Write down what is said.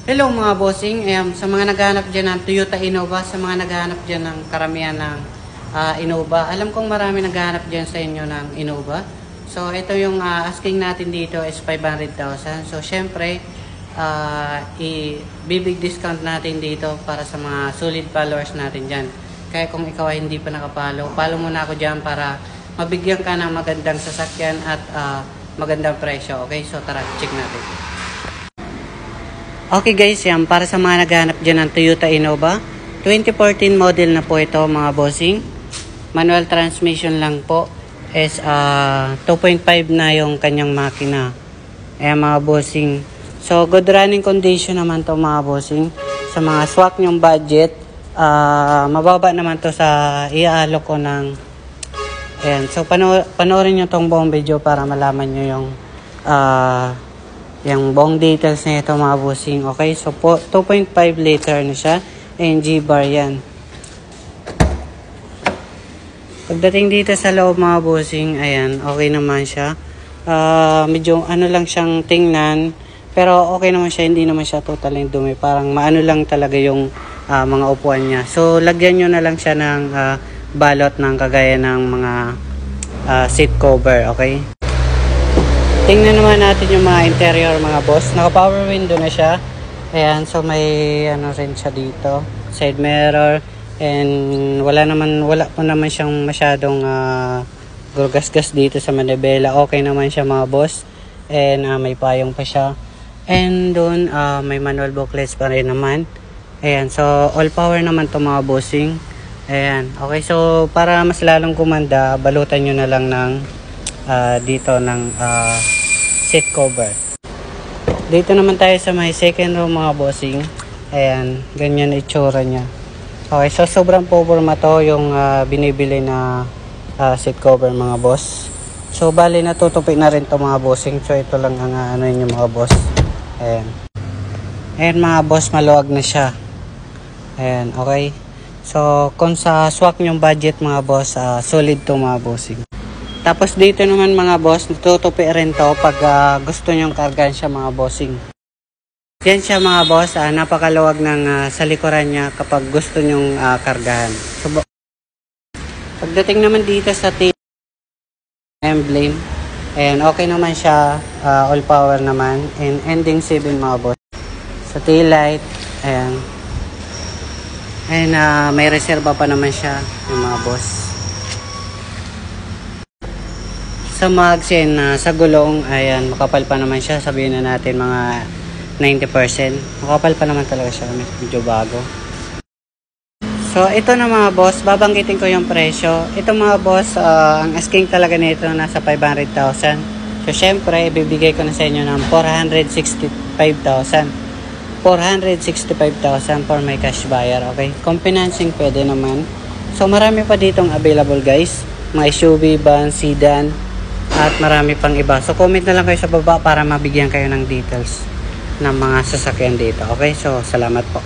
Hello mga bossing, sa mga naghahanap dyan ng Toyota Innova, sa mga naghahanap dyan ng karamihan ng Innova. Alam kong marami naghahanap dyan sa inyo ng Innova. So ito yung asking natin dito is 500,000. So syempre, i-big discount natin dito para sa mga solid followers natin dyan. Kaya kung ikaw ay hindi pa nakapalo, follow muna ako dyan para mabigyan ka ng magandang sasakyan at magandang presyo. Okay, so tara, check natin. Okay guys, yan para sa mga naghahanap dyan ng Toyota Innova. 2014 model na po ito mga bossing. Manual transmission lang po. Is 2.5 na yung kanyang makina. Ayan mga bossing. So good running condition naman to mga bossing. Sa mga swak nyong budget, mababa naman to sa iaalok ko ng... Ayan, so panoorin nyo tong buong video para malaman nyo yung buong details na ito mga bossing. Okay, so 2.5 liter na siya. NG bar yan. Pagdating dito sa loob mga bossing, ayan, okay naman siya. Medyo ano lang siyang tingnan, pero okay naman siya, hindi naman siya totally dumi. Parang maano lang talaga yung mga upuan niya. So lagyan nyo na lang siya ng balot ng kagaya ng mga seat cover, okay? Tingnan naman natin yung mga interior mga boss. Naka power window na siya. Ayan, so may ano rin siya dito, side mirror, and wala po naman siyang masyadong gurgas-gas dito sa manibela. Okay naman siya mga boss. And may payong pa siya. And doon may manual booklets pa rin naman. Ayan, so all power naman to mga bossing. Ayan, okay, so para mas lalong kumanda, balutan nyo na lang ng dito ng seat cover. Dito naman tayo sa may second row mga bossing. Ayan, ganyan itsura niya. Okay, so sobrang powerma to yung binibili na seat cover mga boss. So bali natutupi na rin to mga bossing. So ito lang ang ano yun mga boss. Ayan. Ayan mga boss, maluwag na siya. Ayan, okay. So kung sa swak nyong budget mga boss, solid to mga bossing. Tapos dito naman mga boss, natutupi rin to pag gusto nyong kargahan siya mga bossing. Yan siya mga boss, napakaluwag ng sa likuran niya kapag gusto nyong kargahan. So, pagdating naman dito sa emblem, ayan, okay naman siya, all power naman, and ending 7 mga boss. Sa tail light, ayan. And may reserva pa naman siya yung mga boss. Sa mags and sa gulong, ayan, makapal pa naman siya. Sabihin na natin mga 90%. Makapal pa naman talaga siya. Medyo bago. So, ito na mga boss. Babanggitin ko yung presyo. Ito mga boss, ang asking talaga nito nasa 500,000. So, syempre, ibibigay ko na sa inyo ng 465,000. 465,000 for my cash buyer. Okay? Kung financing, pwede naman. So, marami pa ditong available guys. Mga SUV, van, sedan, at marami pang iba. So comment na lang kayo sa baba para mabigyan kayo ng details ng mga sasakyan dito. Okay, so salamat po.